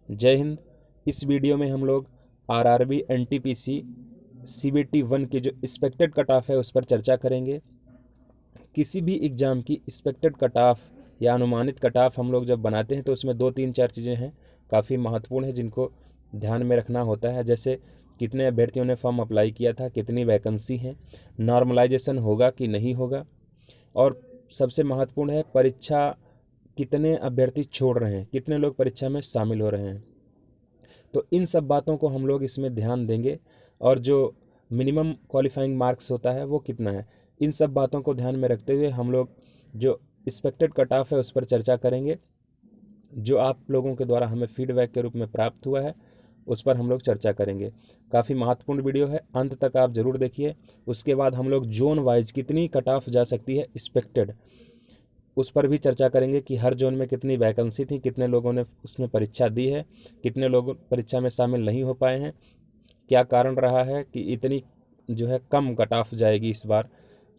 जय हिंद। इस वीडियो में हम लोग आरआरबी एनटीपीसी सीबीटी 1 की जो एक्सपेक्टेड कट ऑफ है उस पर चर्चा करेंगे। किसी भी एग्ज़ाम की एक्सपेक्टेड कट ऑफ या अनुमानित कट ऑफ हम लोग जब बनाते हैं तो उसमें 2 3 4 चीज़ें हैं काफ़ी महत्वपूर्ण है जिनको ध्यान में रखना होता है। जैसे कितने अभ्यर्थियों ने फॉर्म अप्लाई किया था, कितनी वैकेंसी है, नॉर्मलाइजेशन होगा कि नहीं होगा, और सबसे महत्वपूर्ण है परीक्षा कितने अभ्यर्थी छोड़ रहे हैं, कितने लोग परीक्षा में शामिल हो रहे हैं। तो इन सब बातों को हम लोग इसमें ध्यान देंगे। और जो मिनिमम क्वालिफाइंग मार्क्स होता है वो कितना है, इन सब बातों को ध्यान में रखते हुए हम लोग जो एक्सपेक्टेड कट ऑफ है उस पर चर्चा करेंगे। जो आप लोगों के द्वारा हमें फीडबैक के रूप में प्राप्त हुआ है उस पर हम लोग चर्चा करेंगे। काफ़ी महत्वपूर्ण वीडियो है, अंत तक आप ज़रूर देखिए। उसके बाद हम लोग जोन वाइज कितनी कट ऑफ जा सकती है एक्सपेक्टेड, उस पर भी चर्चा करेंगे कि हर जोन में कितनी वैकेंसी थी, कितने लोगों ने उसमें परीक्षा दी है, कितने लोग परीक्षा में शामिल नहीं हो पाए हैं, क्या कारण रहा है कि इतनी जो है कम कट ऑफ जाएगी इस बार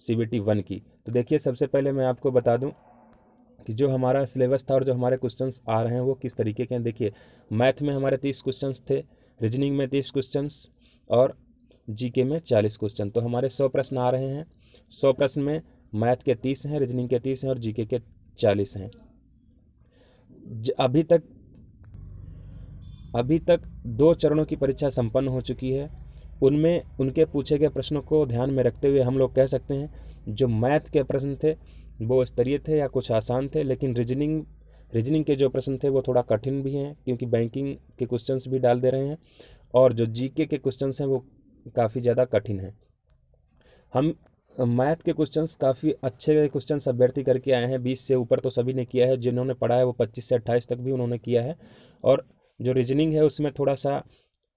सीबीटी 1 की। तो देखिए, सबसे पहले मैं आपको बता दूं कि जो हमारा सिलेबस था और जो हमारे क्वेश्चंस आ रहे हैं वो किस तरीके के हैं। देखिए, मैथ में हमारे 30 क्वेश्चंस थे, रीजनिंग में 30 क्वेश्चंस और जीके में 40 क्वेश्चन। तो हमारे 100 प्रश्न आ रहे हैं। 100 प्रश्न में मैथ के 30 हैं, रीजनिंग के 30 हैं और जीके के 40 हैं। अभी तक 2 चरणों की परीक्षा संपन्न हो चुकी है। उनमें उनके पूछे गए प्रश्नों को ध्यान में रखते हुए हम लोग कह सकते हैं जो मैथ के प्रश्न थे वो स्तरीय थे या कुछ आसान थे, लेकिन रीजनिंग के जो प्रश्न थे वो थोड़ा कठिन भी हैं क्योंकि बैंकिंग के क्वेश्चंस भी डाल दे रहे हैं, और जो जीके के क्वेश्चंस हैं वो काफ़ी ज़्यादा कठिन हैं। हम मैथ के क्वेश्चंस काफ़ी अच्छे क्वेश्चंस अभ्यर्थी करके आए हैं, 20 से ऊपर तो सभी ने किया है, जिन्होंने पढ़ा है वो 25 से 28 तक भी उन्होंने किया है। और जो रीजनिंग है उसमें थोड़ा सा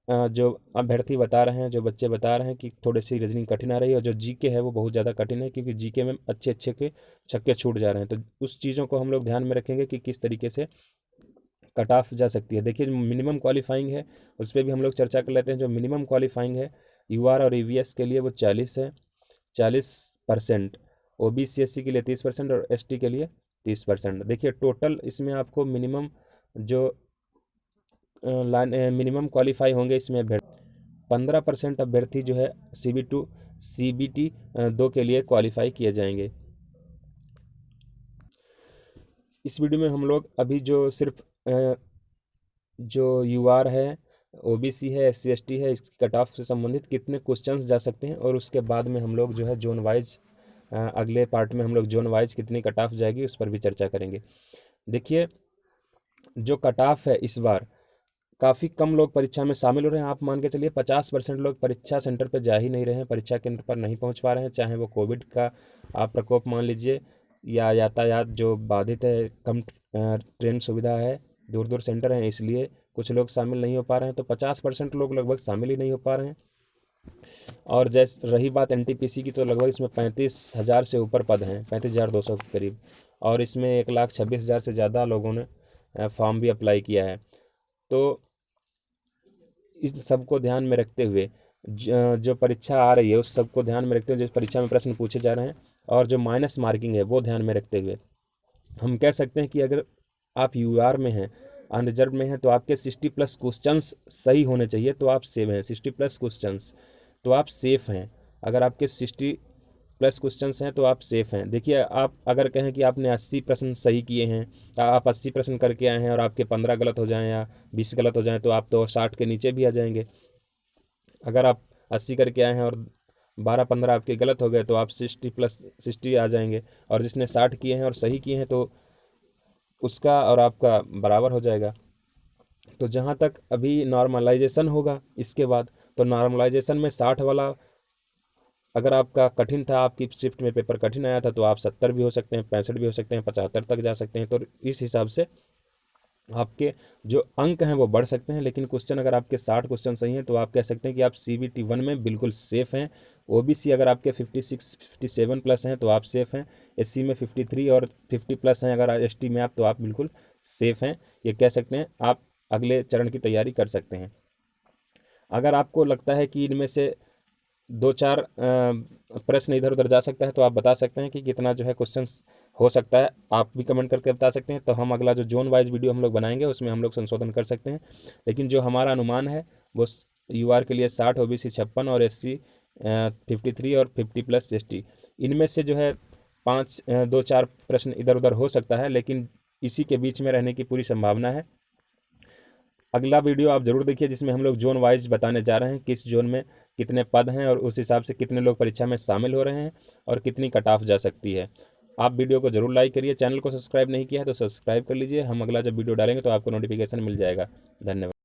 जो अभ्यर्थी बता रहे हैं, जो बच्चे बता रहे हैं कि थोड़ी सी रीजनिंग कठिन आ रही है, और जो जीके है वो बहुत ज़्यादा कठिन है क्योंकि जीके में अच्छे अच्छे के छक्के छूट जा रहे हैं। तो उस चीज़ों को हम लोग ध्यान में रखेंगे कि किस तरीके से कट ऑफ जा सकती है। देखिए, मिनिमम क्वालिफाइंग है उस पर भी हम लोग चर्चा कर लेते हैं। जो मिनिमम क्वालिफाइंग है यूआर और ईवीएस के लिए वो 40 है, 40%। ओबीसी एससी के लिए 30% और एसटी के लिए 30%। देखिए, टोटल इसमें आपको मिनिमम जो मिनिमम क्वालिफाई होंगे इसमें 15% अभ्यर्थी जो है सीबीटी 2 के लिए क्वालिफाई किए जाएंगे। इस वीडियो में हम लोग अभी जो सिर्फ जो यूआर है, ओबीसी है, एससी एसटी है, इसकी कट ऑफ से संबंधित कितने क्वेश्चंस जा सकते हैं, और उसके बाद में हम लोग जो है जोन वाइज अगले पार्ट में हम लोग जोन वाइज कितनी कट ऑफ जाएगी उस पर भी चर्चा करेंगे। देखिए, जो कट ऑफ है इस बार काफ़ी कम लोग परीक्षा में शामिल हो रहे हैं। आप मान के चलिए 50% लोग परीक्षा सेंटर पर जा ही नहीं रहे हैं, परीक्षा केंद्र पर नहीं पहुंच पा रहे हैं, चाहे वो कोविड का आप प्रकोप मान लीजिए या यातायात जो बाधित है, कम ट्रेन सुविधा है, दूर दूर सेंटर हैं, इसलिए कुछ लोग शामिल नहीं हो पा रहे हैं। तो 50% लोग लगभग शामिल ही नहीं हो पा रहे हैं। और जैसे रही बात एनटीपीसी की, तो लगभग इसमें 35,000 से ऊपर पद हैं, 35,200 के करीब, और इसमें 1,26,000 से ज़्यादा लोगों ने फॉर्म भी अप्लाई किया है। तो इन सबको ध्यान में रखते हुए जो परीक्षा आ रही है उस सबको ध्यान में रखते हुए जो परीक्षा में प्रश्न पूछे जा रहे हैं और जो माइनस मार्किंग है वो ध्यान में रखते हुए हम कह सकते हैं कि अगर आप यूआर में हैं, अनरिजर्व में हैं, तो आपके 60+ क्वेश्चंस सही होने चाहिए, तो आप सेव हैं। 60+ क्वेश्चंस तो आप सेफ हैं। अगर आपके 60+ क्वेश्चंस हैं तो आप सेफ हैं। देखिए, आप अगर कहें कि आपने 80 प्रश्न सही किए हैं, आप 80 प्रश्न करके आए हैं और आपके 15 गलत हो जाएं या 20 गलत हो जाएं, तो आप तो 60 के नीचे भी आ जाएंगे। अगर आप 80 करके आए हैं और 12-15 आपके गलत हो गए तो आप 60+60 आ जाएंगे, और जिसने 60 किए हैं और सही किए हैं तो उसका और आपका बराबर हो जाएगा। तो जहाँ तक अभी नॉर्मलाइजेशन होगा इसके बाद, तो नॉर्मलाइजेशन में 60 वाला अगर आपका कठिन था, आपकी शिफ्ट में पेपर कठिन आया था, तो आप 70 भी हो सकते हैं, 65 भी हो सकते हैं, 75 तक जा सकते हैं। तो इस हिसाब से आपके जो अंक हैं वो बढ़ सकते हैं। लेकिन क्वेश्चन अगर आपके 60 क्वेश्चन सही हैं तो आप कह सकते हैं कि आप सीबीटी 1 में बिल्कुल सेफ़ हैं। ओबीसी अगर आपके 56-57+ हैं तो आप सेफ़ हैं। एससी में 53 और 50+ हैं, अगर एसटी में आप, तो आप बिल्कुल सेफ़ हैं। ये कह सकते हैं, आप अगले चरण की तैयारी कर सकते हैं। अगर आपको लगता है कि इनमें से 2-4 प्रश्न इधर उधर जा सकता है तो आप बता सकते हैं कि कितना जो है क्वेश्चन हो सकता है आप भी कमेंट करके बता सकते हैं, तो हम अगला जो जोन वाइज वीडियो हम लोग बनाएंगे उसमें हम लोग संशोधन कर सकते हैं। लेकिन जो हमारा अनुमान है वो यूआर के लिए 60, ओबीसी 56 और एससी 53 और 50+ एसटी, इनमें से जो है 2-4 प्रश्न इधर उधर हो सकता है, लेकिन इसी के बीच में रहने की पूरी संभावना है। अगला वीडियो आप जरूर देखिए, जिसमें हम लोग जोन वाइज बताने जा रहे हैं किस जोन में कितने पद हैं और उस हिसाब से कितने लोग परीक्षा में शामिल हो रहे हैं और कितनी कट ऑफ जा सकती है। आप वीडियो को जरूर लाइक करिए, चैनल को सब्सक्राइब नहीं किया है तो सब्सक्राइब कर लीजिए। हम अगला जब वीडियो डालेंगे तो आपको नोटिफिकेशन मिल जाएगा। धन्यवाद।